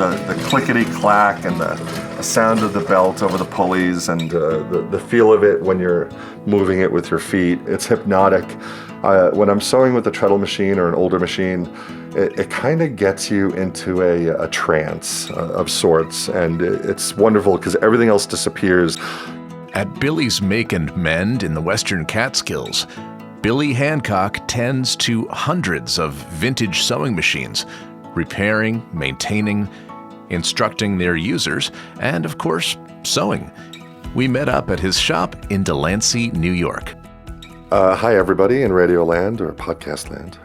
the clickety-clack and the sound of the belt over the pulleys and the feel of it when you're moving it with your feet. It's hypnotic. When I'm sewing with a treadle machine or an older machine, it kind of gets you into a trance of sorts, and it's wonderful because everything else disappears. At Billy's Make and Mend in the Western Catskills, Billy Hancock tends to hundreds of vintage sewing machines, repairing, maintaining, instructing their users, and of course, sewing. We met up at his shop in Delancey, New York. Hi, everybody in Radio Land or Podcast Land.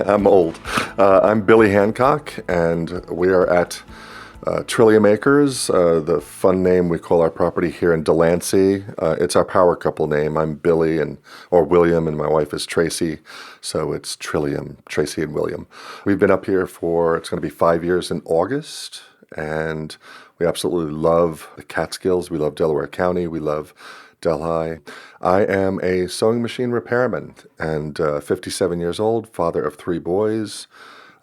I'm old. I'm Billy Hancock, and we are at Trillium Acres, the fun name we call our property here in Delancey. It's our power couple name. I'm Billy or William, and my wife is Tracy, so it's Trillium, Tracy and William. We've been up here it's going to be 5 years in August, and we absolutely love the Catskills. We love Delaware County. We love Delhi. I am a sewing machine repairman and 57 years old, father of 3 boys,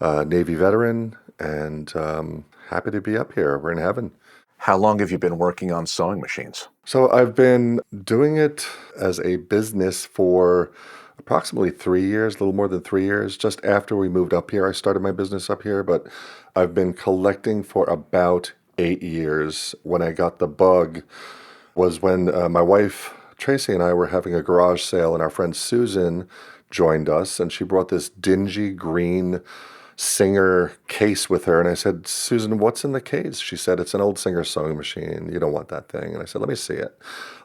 Navy veteran, and happy to be up here. We're in heaven. How long have you been working on sewing machines? So I've been doing it as a business for approximately 3 years, a little more than 3 years. Just after we moved up here, I started my business up here, but I've been collecting for about 8 years. When I got the bug was when my wife, Tracy, and I were having a garage sale, and our friend Susan joined us, and she brought this dingy green Singer case with her. And I said, Susan, what's in the case? She said, it's an old Singer sewing machine. You don't want that thing. And I said, let me see it.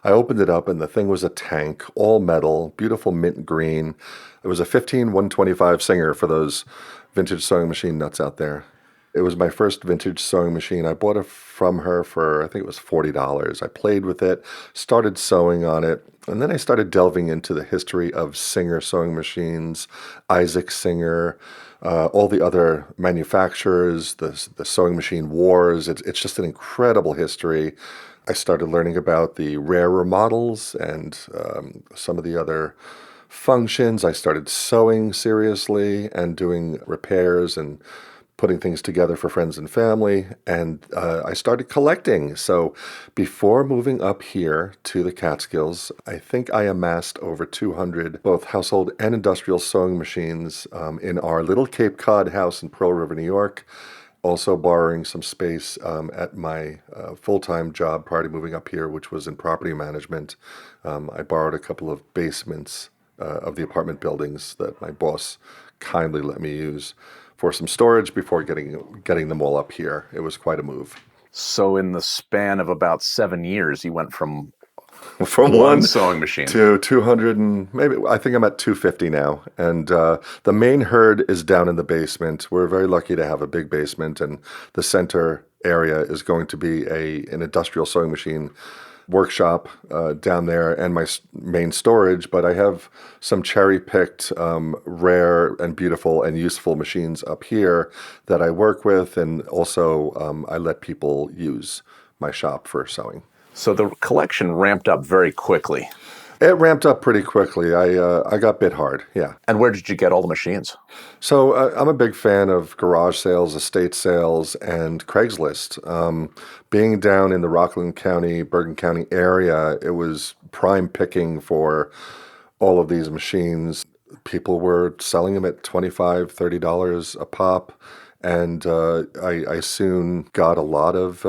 I opened it up, and the thing was a tank, all metal, beautiful mint green. It was a 15125 Singer for those vintage sewing machine nuts out there. It was my first vintage sewing machine. I bought it from her for, I think it was $40. I played with it, started sewing on it, and then I started delving into the history of Singer sewing machines, Isaac Singer, all the other manufacturers, the sewing machine wars. It's just an incredible history. I started learning about the rarer models and some of the other functions. I started sewing seriously and doing repairs and putting things together for friends and family, and I started collecting. So before moving up here to the Catskills, I think I amassed over 200 both household and industrial sewing machines in our little Cape Cod house in Pearl River, New York, also borrowing some space at my full-time job prior to moving up here, which was in property management. I borrowed a couple of basements of the apartment buildings that my boss kindly let me use for some storage before getting them all up here. It was quite a move. So in the span of about 7 years, you went from one sewing machine to 200 and maybe, I think I'm at 250 now. And the main herd is down in the basement. We're very lucky to have a big basement, and the center area is going to be an industrial sewing machine workshop down there and my main storage, but I have some cherry-picked, rare and beautiful and useful machines up here that I work with, and also I let people use my shop for sewing. So the collection ramped up very quickly. It ramped up pretty quickly. I got bit hard, yeah. And where did you get all the machines? So I'm a big fan of garage sales, estate sales, and Craigslist. Being down in the Rockland County, Bergen County area, it was prime picking for all of these machines. People were selling them at $25, $30 a pop. And I soon got a lot of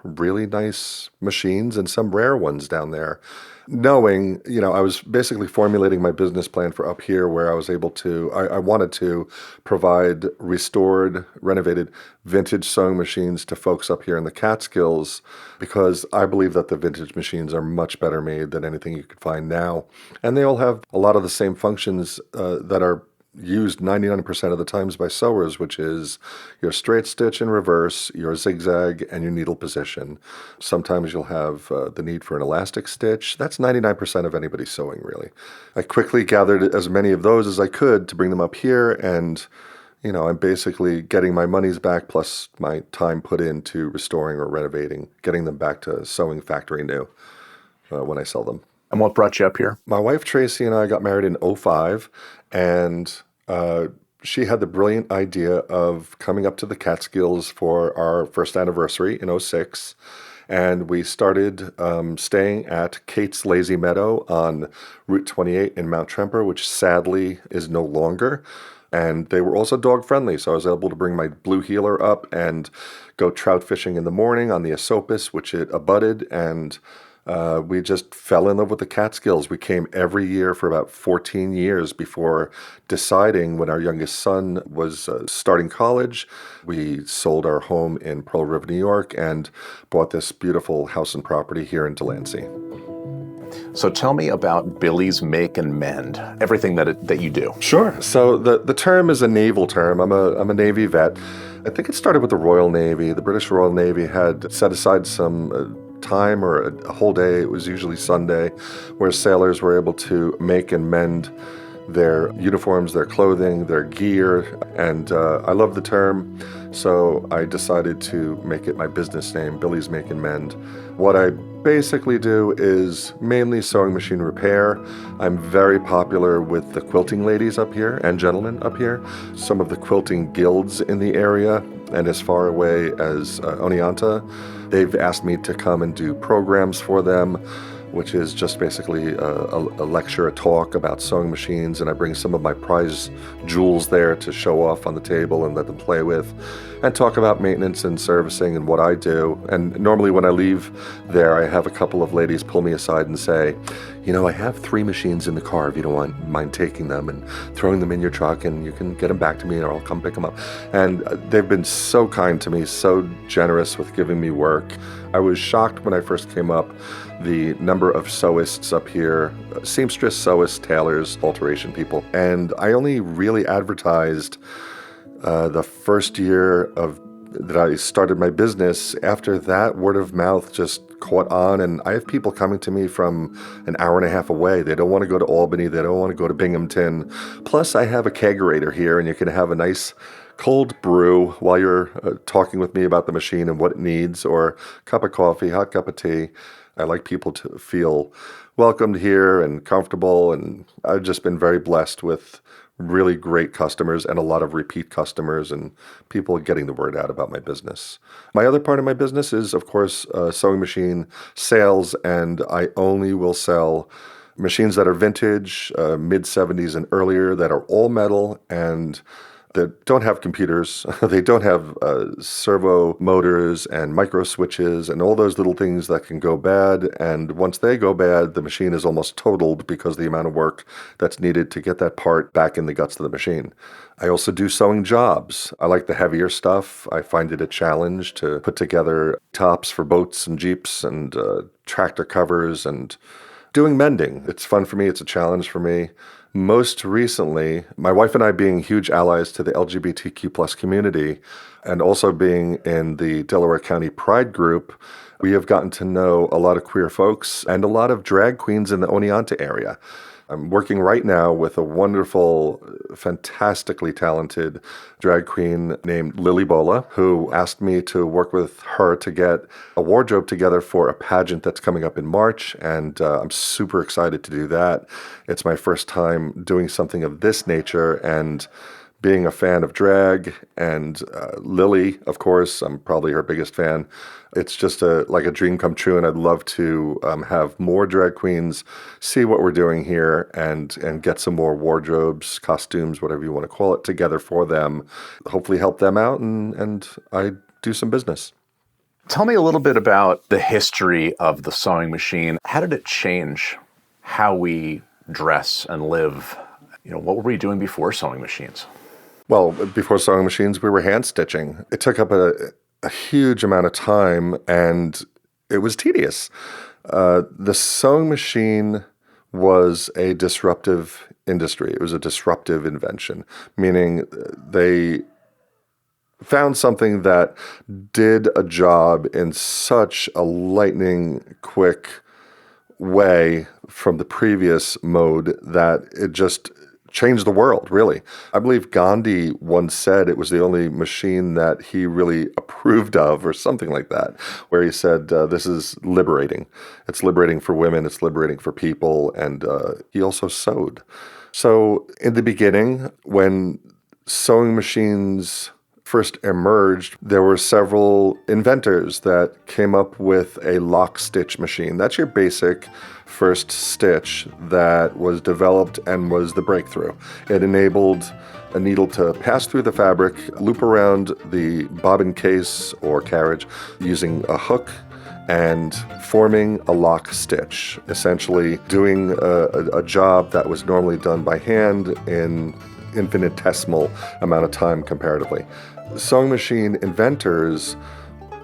really nice machines and some rare ones down there. Knowing, I was basically formulating my business plan for up here, where I was able to, I wanted to provide restored, renovated, vintage sewing machines to folks up here in the Catskills, because I believe that the vintage machines are much better made than anything you could find now. And they all have a lot of the same functions that are used 99% of the times by sewers, which is your straight stitch in reverse, your zigzag, and your needle position. Sometimes you'll have the need for an elastic stitch. That's 99% of anybody's sewing, really. I quickly gathered as many of those as I could to bring them up here, and I'm basically getting my money's back plus my time put into restoring or renovating, getting them back to sewing factory new when I sell them. And what brought you up here? My wife Tracy and I got married in 2005, and she had the brilliant idea of coming up to the Catskills for our first anniversary in '06. And we started staying at Kate's Lazy Meadow on Route 28 in Mount Tremper, which sadly is no longer. And they were also dog friendly, so I was able to bring my blue heeler up and go trout fishing in the morning on the Esopus, which it abutted, and we just fell in love with the Catskills. We came every year for about 14 years before deciding, when our youngest son was starting college, we sold our home in Pearl River, New York, and bought this beautiful house and property here in Delancey. So tell me about Billy's Make and Mend, everything that you do. Sure. So the term is a naval term. I'm a Navy vet. I think it started with the Royal Navy. The British Royal Navy had set aside some time, or a whole day, it was usually Sunday, where sailors were able to make and mend their uniforms, their clothing, their gear, and I love the term, so I decided to make it my business name, Billy's Make and Mend. What I basically do is mainly sewing machine repair. I'm very popular with the quilting ladies up here and gentlemen up here, some of the quilting guilds in the area, and as far away as Oneonta. They've asked me to come and do programs for them, which is just basically a lecture, a talk about sewing machines, and I bring some of my prize jewels there to show off on the table and let them play with, and talk about maintenance and servicing and what I do. And normally when I leave there, I have a couple of ladies pull me aside and say, I have 3 machines in the car if you don't mind taking them and throwing them in your truck, and you can get them back to me or I'll come pick them up. And they've been so kind to me, so generous with giving me work. I was shocked when I first came up, the number of sewists up here, seamstress, sewist, tailors, alteration people. And I only really advertised the first year that I started my business. After that, word of mouth just caught on, and I have people coming to me from an hour and a half away. They don't want to go to Albany. They don't want to go to Binghamton. Plus, I have a kegerator here, and you can have a nice cold brew while you're talking with me about the machine and what it needs, or a cup of coffee, hot cup of tea. I like people to feel welcomed here and comfortable, and I've just been very blessed with really great customers and a lot of repeat customers and people getting the word out about my business. My other part of my business is, of course, sewing machine sales, and I only will sell machines that are vintage, mid-'70s and earlier, that are all metal and that don't have computers. They don't have servo motors and micro switches and all those little things that can go bad. And once they go bad, the machine is almost totaled because of the amount of work that's needed to get that part back in the guts of the machine. I also do sewing jobs. I like the heavier stuff. I find it a challenge to put together tops for boats and Jeeps and tractor covers, and doing mending. It's fun for me. It's a challenge for me. Most recently, my wife and I, being huge allies to the LGBTQ plus community and also being in the Delaware County Pride group, we have gotten to know a lot of queer folks and a lot of drag queens in the Oneonta area. I'm working right now with a wonderful, fantastically talented drag queen named Lily Bola, who asked me to work with her to get a wardrobe together for a pageant that's coming up in March, and I'm super excited to do that. It's my first time doing something of this nature, and being a fan of drag, and Lily, of course, I'm probably her biggest fan. It's just like a dream come true, and I'd love to have more drag queens see what we're doing here and get some more wardrobes, costumes, whatever you want to call it, together for them. Hopefully help them out, and I do some business. Tell me a little bit about the history of the sewing machine. How did it change how we dress and live? What were we doing before sewing machines? Well, before sewing machines, we were hand stitching. It took up a huge amount of time, and it was tedious. The sewing machine was a disruptive industry. It was a disruptive invention, meaning they found something that did a job in such a lightning quick way from the previous mode that it just changed the world, really. I believe Gandhi once said it was the only machine that he really approved of, or something like that, where he said, this is liberating. It's liberating for women, it's liberating for people, and he also sewed. So in the beginning, when sewing machines first emerged, there were several inventors that came up with a lock stitch machine. That's your basic first stitch that was developed and was the breakthrough. It enabled a needle to pass through the fabric, loop around the bobbin case or carriage using a hook, and forming a lock stitch, essentially doing a job that was normally done by hand in infinitesimal amount of time comparatively. Sewing machine inventors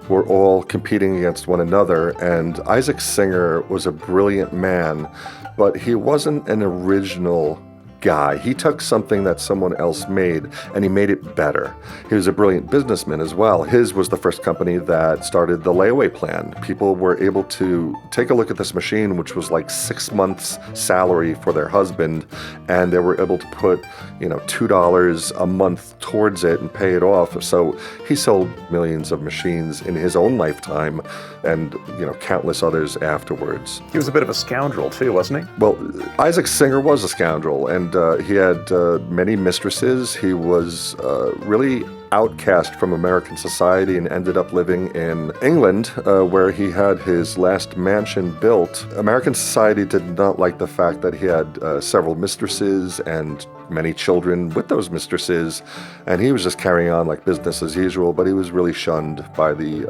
were all competing against one another, and Isaac Singer was a brilliant man, but he wasn't an original guy. He took something that someone else made and he made it better. He was a brilliant businessman as well. His was the first company that started the layaway plan. People were able to take a look at this machine, which was like 6 months' salary for their husband, and they were able to put, $2 a month towards it and pay it off. So he sold millions of machines in his own lifetime and, countless others afterwards. He was a bit of a scoundrel too, wasn't he? Well, Isaac Singer was a scoundrel, and he had many mistresses. He was really outcast from American society and ended up living in England, where he had his last mansion built. American society did not like the fact that he had several mistresses and many children with those mistresses, and he was just carrying on like business as usual, but he was really shunned by the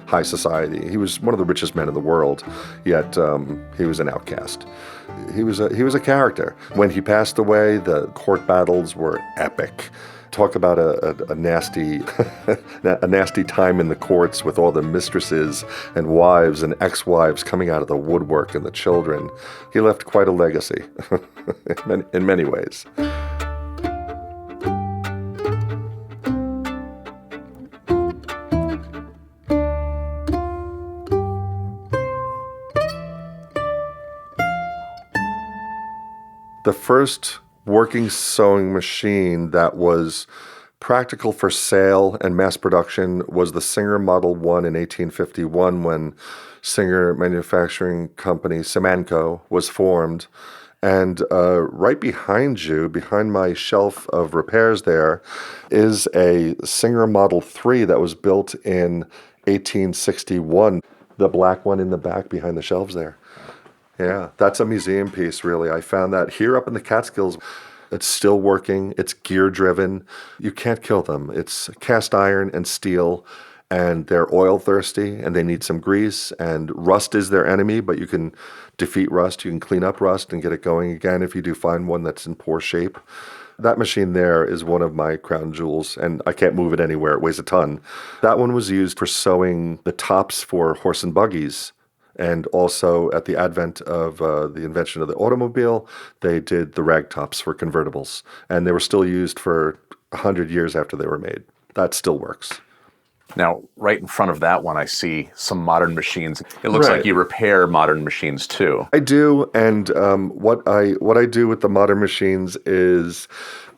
high society. He was one of the richest men in the world, yet he was an outcast. He was a character. When he passed away, the court battles were epic. Talk about a nasty a nasty time in the courts with all the mistresses and wives and ex-wives coming out of the woodwork and the children. He left quite a legacy in many ways. The first working sewing machine that was practical for sale and mass production was the Singer Model 1 in 1851, when Singer Manufacturing Company, Simanco, was formed. And right behind you, behind my shelf of repairs there, is a Singer Model 3 that was built in 1861, the black one in the back behind the shelves there. Yeah, that's a museum piece, really. I found that here up in the Catskills. It's still working. It's gear-driven. You can't kill them. It's cast iron and steel, and they're oil-thirsty, and they need some grease, and rust is their enemy, but you can defeat rust. You can clean up rust and get it going again if you do find one that's in poor shape. That machine there is one of my crown jewels, and I can't move it anywhere. It weighs a ton. That one was used for sewing the tops for horse and buggies. And also, at the advent of the invention of the automobile, they did the rag tops for convertibles. And they were still used for 100 years after they were made. That still works. Now, right in front of that one, I see some modern machines. It looks like you repair modern machines too. I do, and what I do with the modern machines is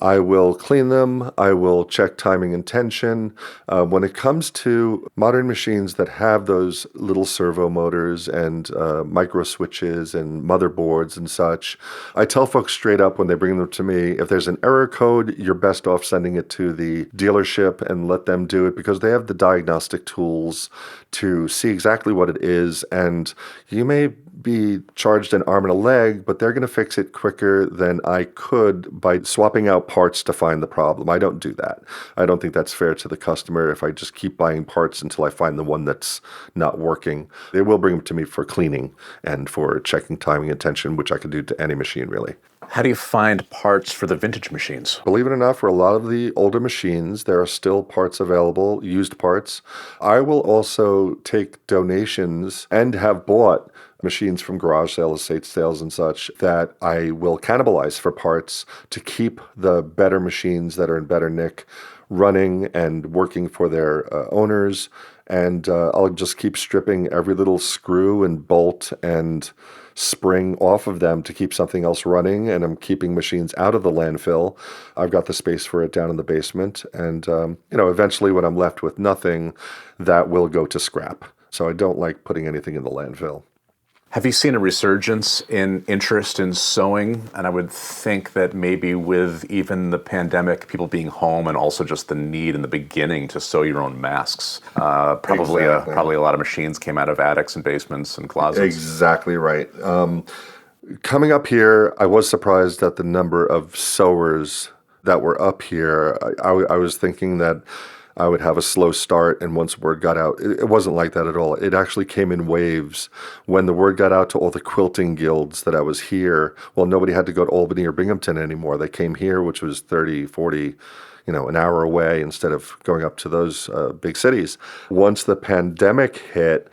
I will clean them, I will check timing and tension. When it comes to modern machines that have those little servo motors and micro switches and motherboards and such, I tell folks straight up when they bring them to me, if there's an error code, you're best off sending it to the dealership and let them do it, because they have the diagnostic tools to see exactly what it is, and you may be charged an arm and a leg, but they're going to fix it quicker than I could by swapping out parts to find the problem. I don't do that. I don't think that's fair to the customer if I just keep buying parts until I find the one that's not working. They will bring them to me for cleaning and for checking timing and tension, which I can do to any machine, really. How do you find parts for the vintage machines? Believe it or not, for a lot of the older machines, there are still parts available, used parts. I will also take donations and have bought machines from garage sales, estate sales, and such that I will cannibalize for parts to keep the better machines that are in better nick running and working for their owners. And I'll just keep stripping every little screw and bolt and spring off of them to keep something else running, and I'm keeping machines out of the landfill. I've got the space for it down in the basement, and eventually when I'm left with nothing, that will go to scrap. So I don't like putting anything in the landfill. Have you seen a resurgence in interest in sewing? And I would think that maybe with even the pandemic, people being home and also just the need in the beginning to sew your own masks, probably a lot of machines came out of attics and basements and closets. Exactly right. Coming up here, I was surprised at the number of sewers that were up here. I was thinking that I would have a slow start, and once word got out, it wasn't like that at all. It actually came in waves. When the word got out to all the quilting guilds that I was here, well, nobody had to go to Albany or Binghamton anymore. They came here, which was 30, 40, an hour away instead of going up to those big cities. Once the pandemic hit,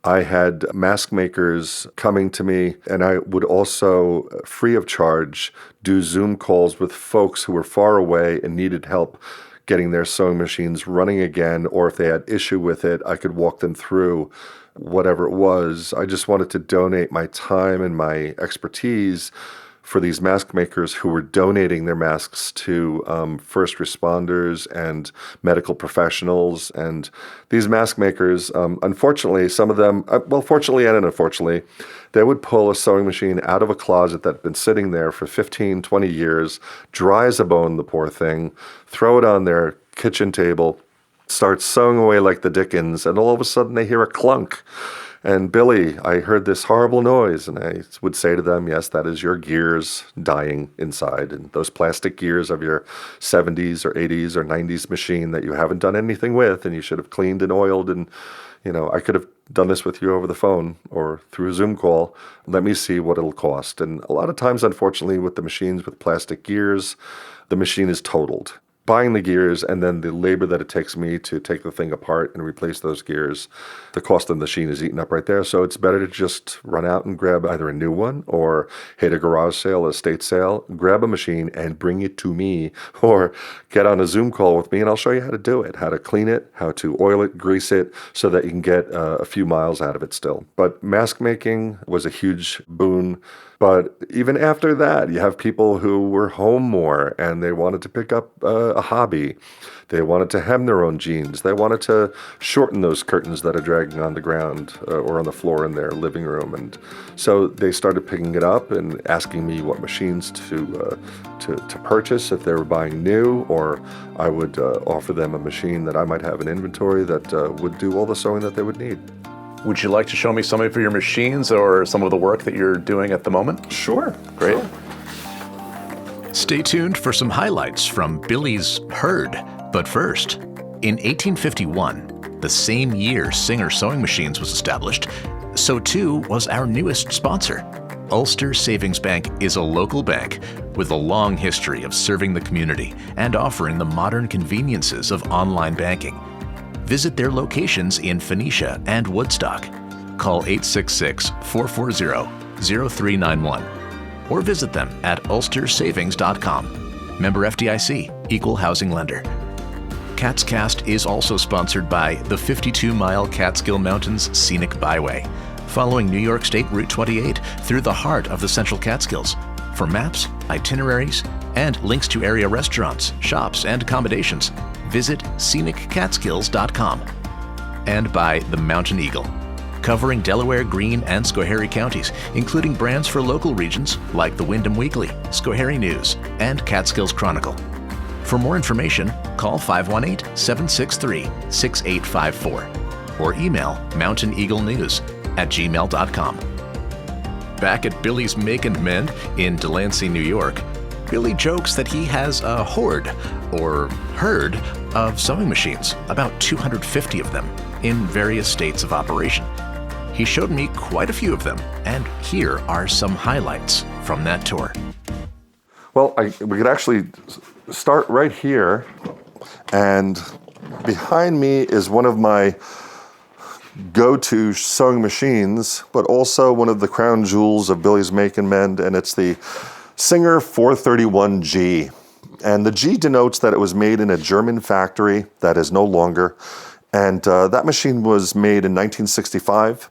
I had mask makers coming to me, and I would also, free of charge, do Zoom calls with folks who were far away and needed help getting their sewing machines running again, or if they had issue with it, I could walk them through whatever it was. I just wanted to donate my time and my expertise for these mask makers who were donating their masks to first responders and medical professionals. And these mask makers, unfortunately, some of them, fortunately and unfortunately, they would pull a sewing machine out of a closet that had been sitting there for 15, 20 years, dry as a bone, the poor thing, throw it on their kitchen table, start sewing away like the Dickens, and all of a sudden they hear a clunk. And Billy, I heard this horrible noise, and I would say to them, yes, that is your gears dying inside, and those plastic gears of your 70s or 80s or 90s machine that you haven't done anything with, and you should have cleaned and oiled, and I could have done this with you over the phone or through a Zoom call. Let me see what it'll cost. And a lot of times, unfortunately, with the machines with plastic gears, the machine is totaled. Buying the gears and then the labor that it takes me to take the thing apart and replace those gears, the cost of the machine is eaten up right there. So it's better to just run out and grab either a new one or hit a garage sale, a estate sale, grab a machine and bring it to me, or get on a Zoom call with me and I'll show you how to do it, how to clean it, how to oil it, grease it, so that you can get a few miles out of it still. But mask making was a huge boon. But even after that, you have people who were home more and they wanted to pick up a hobby. They wanted to hem their own jeans. They wanted to shorten those curtains that are dragging on the ground or on the floor in their living room. And so they started picking it up and asking me what machines to purchase if they were buying new, or I would offer them a machine that I might have in inventory that would do all the sewing that they would need. Would you like to show me some of your machines or some of the work that you're doing at the moment? Sure. Great. Sure. Stay tuned for some highlights from Billy's Herd. But first, in 1851, the same year Singer Sewing Machines was established, so too was our newest sponsor. Ulster Savings Bank is a local bank with a long history of serving the community and offering the modern conveniences of online banking. Visit their locations in Phoenicia and Woodstock. Call 866-440-0391 or visit them at ulstersavings.com. Member FDIC, Equal Housing Lender. CatsCast is also sponsored by the 52-mile Catskill Mountains Scenic Byway, following New York State Route 28 through the heart of the Central Catskills. For maps, itineraries, and links to area restaurants, shops, and accommodations, visit sceniccatskills.com. And by the Mountain Eagle, covering Delaware, Greene, and Schoharie counties, including brands for local regions like the Wyndham Weekly, Schoharie News, and Catskills Chronicle. For more information, call 518-763-6854 or email mountaineaglenews@gmail.com. Back at Billy's Make and Mend in Delancey, New York, Billy jokes that he has a hoard, or herd, of sewing machines, about 250 of them, in various states of operation. He showed me quite a few of them, and here are some highlights from that tour. Well, we could actually start right here, and behind me is one of my go-to sewing machines, but also one of the crown jewels of Billy's Make and Mend, and it's the Singer 431G. And the G denotes that it was made in a German factory that is no longer. And that machine was made in 1965.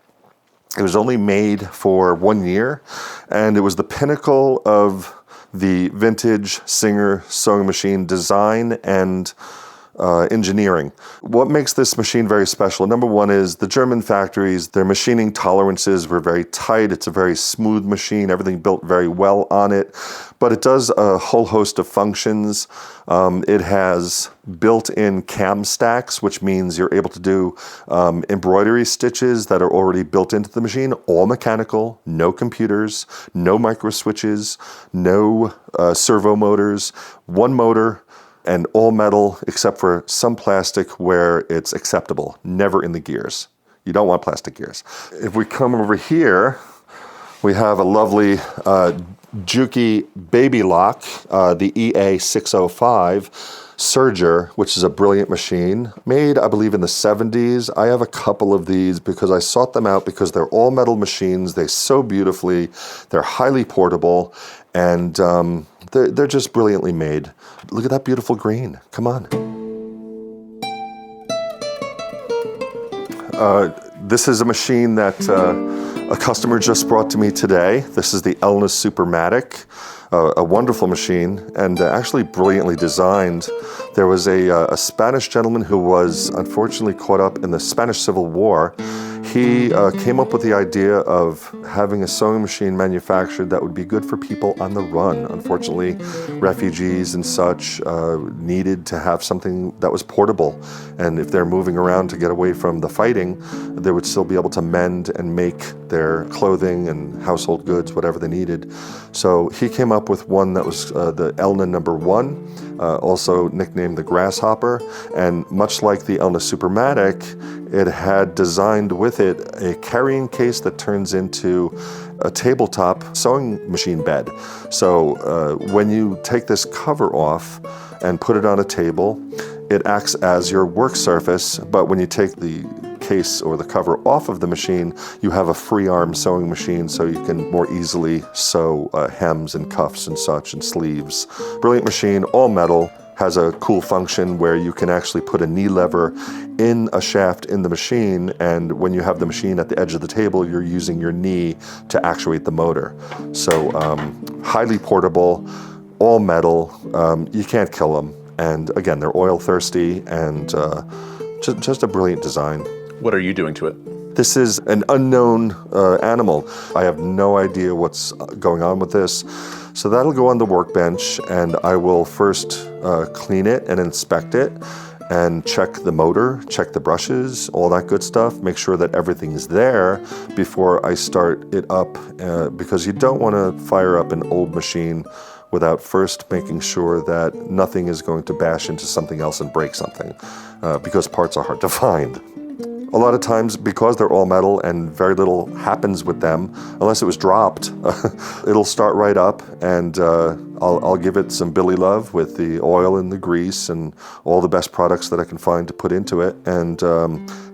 It was only made for 1 year, and it was the pinnacle of the vintage Singer sewing machine design and engineering. What makes this machine very special? Number one is the German factories, their machining tolerances were very tight. It's a very smooth machine, everything built very well on it, but it does a whole host of functions. It has built-in cam stacks, which means you're able to do embroidery stitches that are already built into the machine, all mechanical, no computers, no micro switches, no servo motors, one motor, and all metal except for some plastic where it's acceptable, never in the gears. You don't want plastic gears. If we come over here, we have a lovely Juki Baby Lock, the EA605 Serger, which is a brilliant machine, made, I believe, in the 70s. I have a couple of these because I sought them out because they're all metal machines. They sew beautifully. They're highly portable, and they're just brilliantly made. Look at that beautiful green. Come on. This is a machine that a customer just brought to me today. This is the Elna Supermatic, a wonderful machine and actually brilliantly designed. There was a Spanish gentleman who was unfortunately caught up in the Spanish Civil War. He came up with the idea of having a sewing machine manufactured that would be good for people on the run. Unfortunately, refugees and such needed to have something that was portable. And if they're moving around to get away from the fighting, they would still be able to mend and make their clothing and household goods, whatever they needed. So he came up with one that was the Elna number 1, also nicknamed the Grasshopper. And much like the Elna Supermatic, it had designed with it a carrying case that turns into a tabletop sewing machine bed. So when you take this cover off and put it on a table, it acts as your work surface, but when you take the case or the cover off of the machine, you have a free arm sewing machine so you can more easily sew hems and cuffs and such and sleeves. Brilliant machine, all metal. Has a cool function where you can actually put a knee lever in a shaft in the machine, and when you have the machine at the edge of the table, you're using your knee to actuate the motor. So highly portable, all metal, you can't kill them. And again, they're oil thirsty and just a brilliant design. What are you doing to it? This is an unknown animal. I have no idea what's going on with this. So that'll go on the workbench, and I will first clean it and inspect it and check the motor, check the brushes, all that good stuff, make sure that everything is there before I start it up, because you don't want to fire up an old machine without first making sure that nothing is going to bash into something else and break something, because parts are hard to find. A lot of times, because they're all metal and very little happens with them, unless it was dropped, it'll start right up, and I'll give it some Billy love with the oil and the grease and all the best products that I can find to put into it, and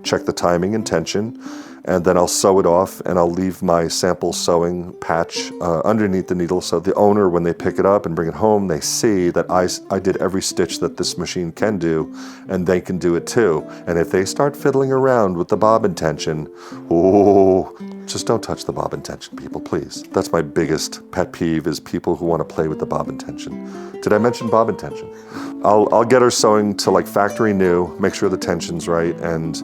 check the timing and tension. And then I'll sew it off, and I'll leave my sample sewing patch underneath the needle, so the owner, when they pick it up and bring it home, they see that I did every stitch that this machine can do, and they can do it too. And if they start fiddling around with the bobbin tension, oh, just don't touch the bobbin tension, people, please. That's my biggest pet peeve, is people who want to play with the bobbin tension. Did I mention bobbin tension? I'll get her sewing to like factory new, make sure the tension's right, and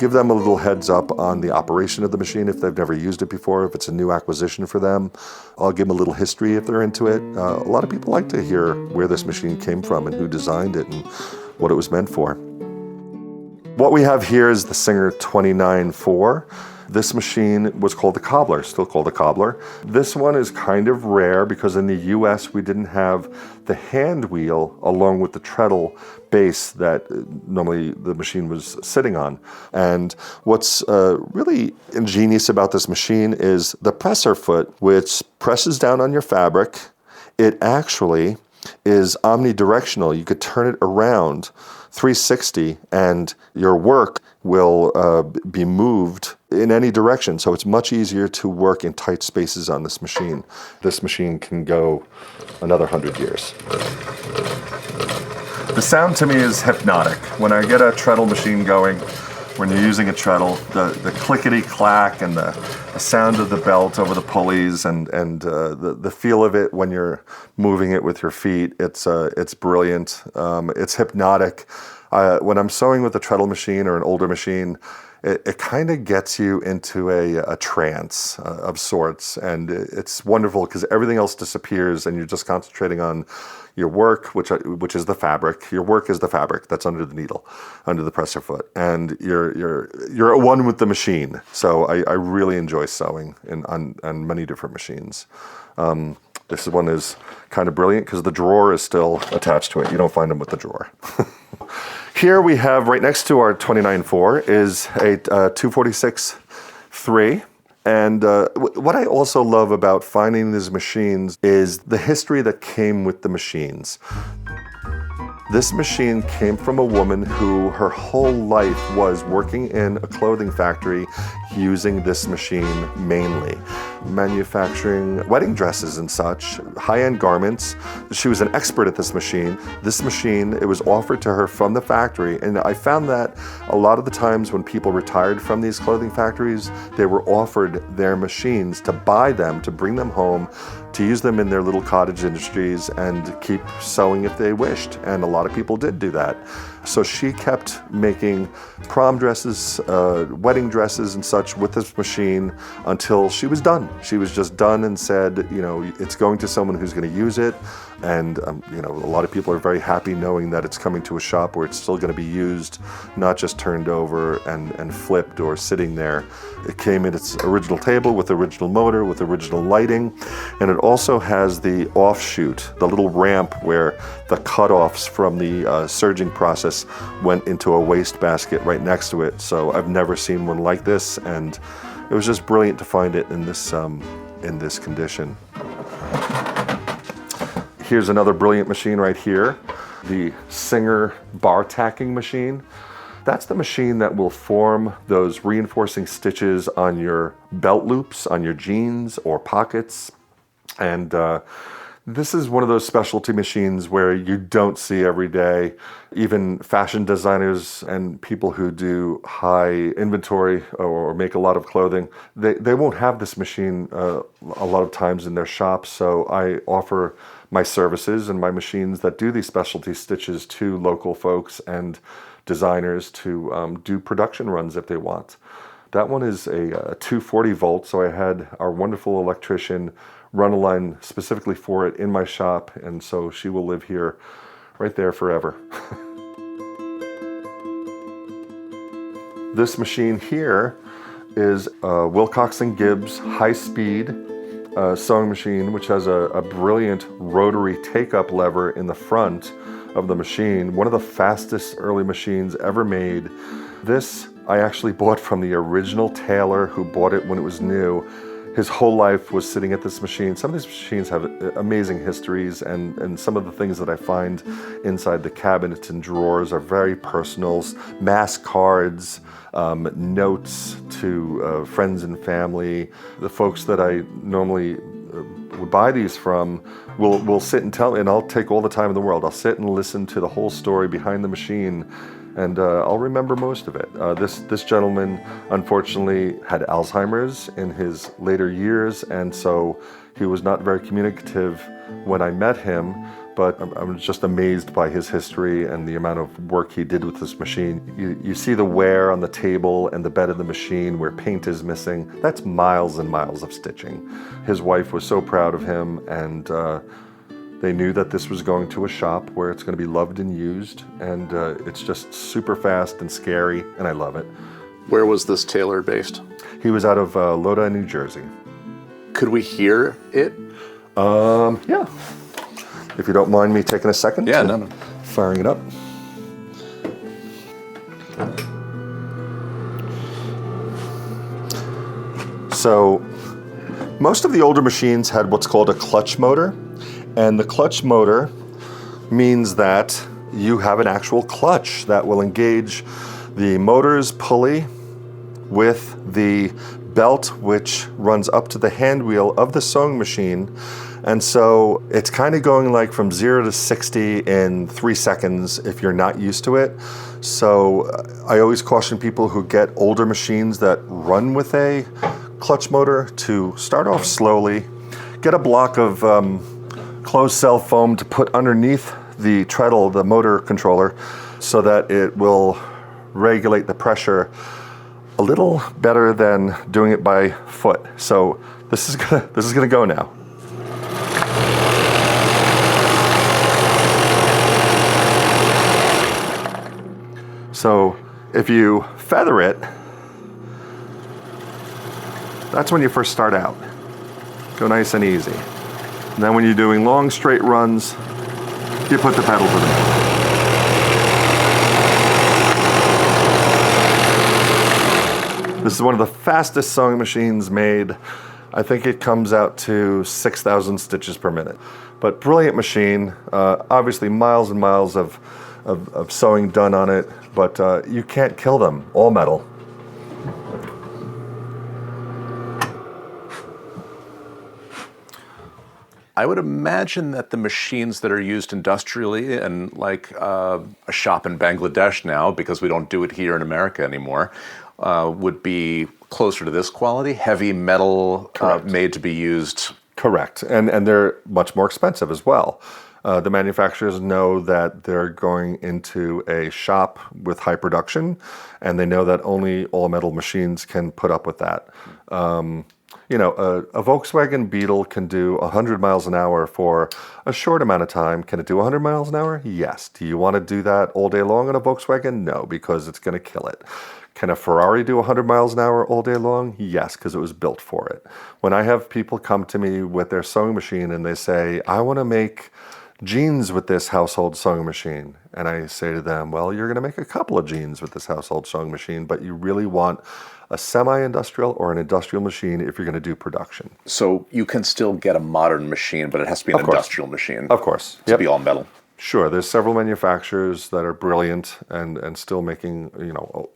give them a little heads up on the operation of the machine if they've never used it before, if it's a new acquisition for them. I'll give them a little history if they're into it. A lot of people like to hear where this machine came from and who designed it and what it was meant for. What we have here is the Singer 29-4. This machine was called the Cobbler, still called the Cobbler. This one is kind of rare because in the US we didn't have the hand wheel along with the treadle base that normally the machine was sitting on. And what's really ingenious about this machine is the presser foot, which presses down on your fabric. It actually is omnidirectional. You could turn it around 360 and your work will be moved in any direction. So it's much easier to work in tight spaces on this machine. This machine can go another 100 years. The sound to me is hypnotic. When I get a treadle machine going, when you're using a treadle, the clickety-clack and the sound of the belt over the pulleys and the feel of it when you're moving it with your feet, it's brilliant. It's hypnotic. When I'm sewing with a treadle machine or an older machine, it kind of gets you into a trance of sorts, and it's wonderful because everything else disappears, and you're just concentrating on your work, which is the fabric. Your work is the fabric that's under the needle, under the presser foot, and you're at one with the machine. So I really enjoy sewing on many different machines. This one is kind of brilliant because the drawer is still attached to it. You don't find them with the drawer. Here we have, right next to our 29.4 is a 246.3. And what I also love about finding these machines is the history that came with the machines. This machine came from a woman who her whole life was working in a clothing factory using this machine mainly, manufacturing wedding dresses and such, high-end garments. She was an expert at this machine. This machine, it was offered to her from the factory, and I found that a lot of the times when people retired from these clothing factories, they were offered their machines to buy them, to bring them home, to use them in their little cottage industries and keep sewing if they wished. And a lot of people did do that. So she kept making prom dresses, wedding dresses and such with this machine until she was done. She was just done and said, you know, it's going to someone who's going to use it. And, you know, a lot of people are very happy knowing that it's coming to a shop where it's still going to be used, not just turned over and flipped or sitting there. It came in its original table with original motor, with original lighting. And it also has the offshoot, the little ramp where the cutoffs from the serging process went into a waste basket right next to it. So I've never seen one like this, and it was just brilliant to find it in this condition. Here's another brilliant machine right here, the Singer bar tacking machine. That's the machine that will form those reinforcing stitches on your belt loops, on your jeans or pockets. And this is one of those specialty machines where you don't see every day. Even fashion designers and people who do high inventory or make a lot of clothing, they won't have this machine a lot of times in their shops. So I offer my services and my machines that do these specialty stitches to local folks and designers to do production runs if they want. That one is a 240 volt, so I had our wonderful electrician run a line specifically for it in my shop, and so she will live here right there forever. This machine here is a Wilcox & Gibbs high-speed sewing machine, which has a brilliant rotary take-up lever in the front of the machine. One of the fastest early machines ever made. This I actually bought from the original tailor who bought it when it was new. His whole life was sitting at this machine. Some of these machines have amazing histories, and some of the things that I find inside the cabinets and drawers are very personal. Mass cards, notes to friends and family. The folks that I normally would buy these from will sit and tell me, and I'll take all the time in the world. I'll sit and listen to the whole story behind the machine, and I'll remember most of it. This gentleman unfortunately had Alzheimer's in his later years, and so he was not very communicative when I met him, but I'm just amazed by his history and the amount of work he did with this machine. You see the wear on the table and the bed of the machine where paint is missing. That's miles and miles of stitching. His wife was so proud of him, and they knew that this was going to a shop where it's going to be loved and used, and it's just super fast and scary, and I love it. Where was this tailor based? He was out of Lodi, New Jersey. Could we hear it? Yeah. If you don't mind me taking a second. Yeah, no. Firing it up. So most of the older machines had what's called a clutch motor, and the clutch motor means that you have an actual clutch that will engage the motor's pulley with the belt which runs up to the hand wheel of the sewing machine. And so it's kind of going like from 0 to 60 in 3 seconds if you're not used to it. So I always caution people who get older machines that run with a clutch motor to start off slowly, get a block of closed cell foam to put underneath the treadle, the motor controller, so that it will regulate the pressure a little better than doing it by foot. So this is gonna go now. So if you feather it, that's when you first start out. Go nice and easy. And then when you're doing long straight runs, you put the pedal to the metal. This is one of the fastest sewing machines made. I think it comes out to 6,000 stitches per minute. But brilliant machine, obviously miles and miles of sewing done on it, but you can't kill them, all metal. I would imagine that the machines that are used industrially and like a shop in Bangladesh now, because we don't do it here in America anymore, would be closer to this quality, heavy metal, made to be used. Correct, and they're much more expensive as well. The manufacturers know that they're going into a shop with high production, and they know that only all-metal machines can put up with that. A Volkswagen Beetle can do 100 miles an hour for a short amount of time. Can it do 100 miles an hour? Yes. Do you want to do that all day long in a Volkswagen? No, because it's going to kill it. Can a Ferrari do 100 miles an hour all day long? Yes, because it was built for it. When I have people come to me with their sewing machine and they say, I want to make jeans with this household sewing machine. And I say to them, well, you're going to make a couple of jeans with this household sewing machine, but you really want a semi-industrial or an industrial machine if you're going to do production. So you can still get a modern machine, but it has to be an industrial machine. Of course. To be all metal. Sure. There's several manufacturers that are brilliant and still making,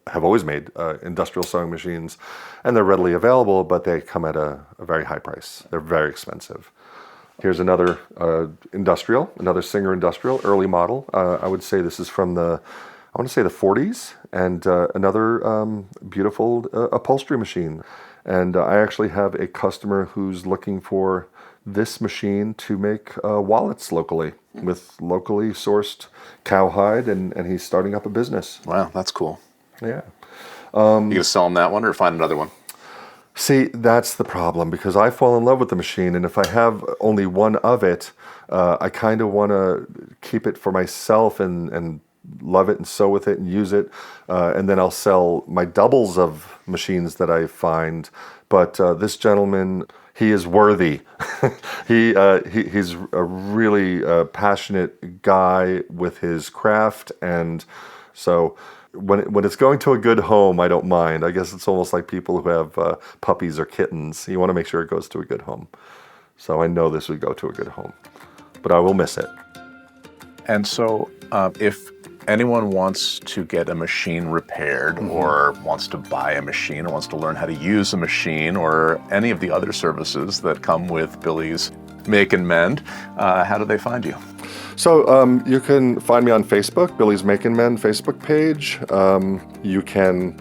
have always made industrial sewing machines, and they're readily available, but they come at a very high price. They're very expensive. Here's another another Singer industrial, early model. I would say this is from the 40s, and another beautiful upholstery machine. And I actually have a customer who's looking for this machine to make wallets locally with locally sourced cowhide, and he's starting up a business. Wow, that's cool. Yeah. You gonna sell him that one or find another one? See, that's the problem, because I fall in love with the machine, and if I have only one of it, I kind of want to keep it for myself and love it and sew with it and use it, and then I'll sell my doubles of machines that I find. But this gentleman, he is worthy. He's a really passionate guy with his craft, and so when it's going to a good home, I don't mind. I guess it's almost like people who have puppies or kittens. You want to make sure it goes to a good home. So I know this would go to a good home, but I will miss it. And so if anyone wants to get a machine repaired, or wants to buy a machine, or wants to learn how to use a machine, or any of the other services that come with Billy's Make and Mend, how do they find you? So you can find me on Facebook, Billy's Make and Mend Facebook page. You can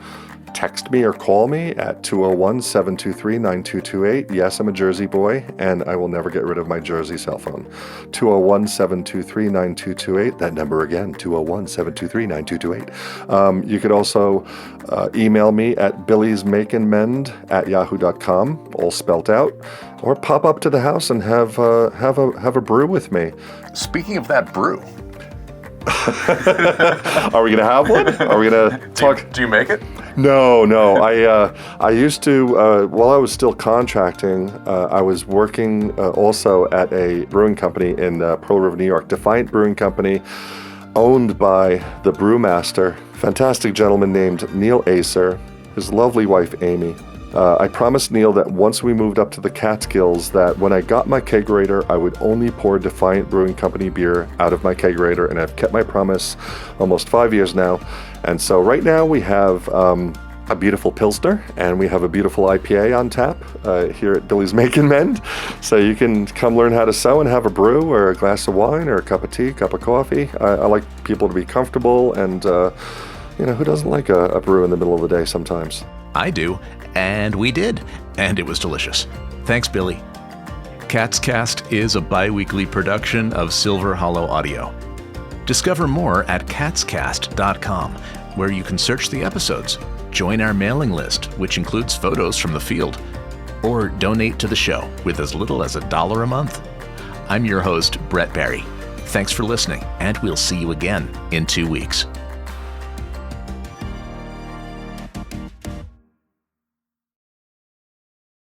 text me or call me at 201-723-9228. Yes, I'm a Jersey boy, and I will never get rid of my Jersey cell phone. 201-723-9228. That number again, 201-723-9228. You could also email me at billysmakeandmend@yahoo.com, all spelt out, or pop up to the house and have a brew with me. Speaking of that brew, are we gonna have one? Are we gonna talk? Do you make it? No. I used to, while I was still contracting, I was working also at a brewing company in Pearl River, New York, Defiant Brewing Company, owned by the brewmaster, fantastic gentleman named Neil Acer, his lovely wife, Amy. I promised Neil that once we moved up to the Catskills, that when I got my kegerator, I would only pour Defiant Brewing Company beer out of my kegerator, and I've kept my promise almost 5 years now. And so right now we have a beautiful Pilsner, and we have a beautiful IPA on tap here at Billy's Make and Mend. So you can come learn how to sew and have a brew, or a glass of wine, or a cup of tea, cup of coffee. I like people to be comfortable, and who doesn't like a brew in the middle of the day sometimes? I do, and we did, and it was delicious. Thanks, Billy. Catscast is a bi-weekly production of Silver Hollow Audio. Discover more at catscast.com, where you can search the episodes, join our mailing list, which includes photos from the field, or donate to the show with as little as $1 a month. I'm your host, Brett Barry. Thanks for listening, and we'll see you again in 2 weeks.